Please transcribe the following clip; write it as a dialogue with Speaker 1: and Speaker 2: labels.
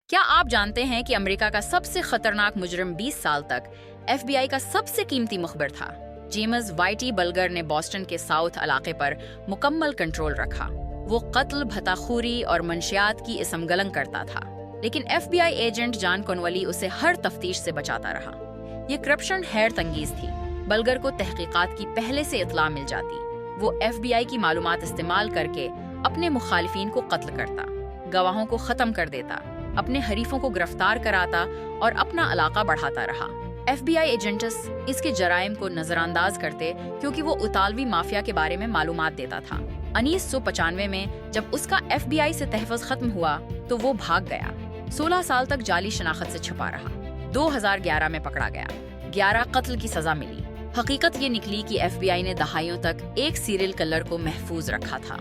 Speaker 1: کیا آپ جانتے ہیں کہ امریکہ کا سب سے خطرناک مجرم 20 سال تک ایف بی آئی کا سب سے قیمتی مخبر تھا؟ جیمز وائٹی بلگر نے بوسٹن کے ساؤتھ علاقے پر مکمل کنٹرول رکھا۔ وہ قتل، بھتا خوری اور منشیات کی اسم گلنگ کرتا تھا، لیکن ایف بی آئی ایجنٹ جان کنولی اسے ہر تفتیش سے بچاتا رہا۔ یہ کرپشن حیرت انگیز تھی۔ بلگر کو تحقیقات کی پہلے سے اطلاع مل جاتی۔ وہ ایف بی آئی کی معلومات استعمال کر کے اپنے مخالفین کو قتل کرتا، گواہوں کو ختم کر دیتا، اپنے حریفوں کو گرفتار کراتا اور اپنا علاقہ بڑھاتا رہا۔ ایف بی آئی ایجنٹس اس کے جرائم کو نظر انداز کرتے کیونکہ وہ اطالوی مافیا کے بارے میں معلومات دیتا تھا۔ 1995 میں جب اس کا ایف بی آئی سے تحفظ ختم ہوا تو وہ بھاگ گیا۔ 16 سال تک جعلی شناخت سے چھپا رہا۔ 2011 میں پکڑا گیا۔ 11 قتل کی سزا ملی۔ حقیقت یہ نکلی کہ ایف بی آئی نے دہائیوں تک ایک سیریل کلر کو محفوظ رکھا تھا۔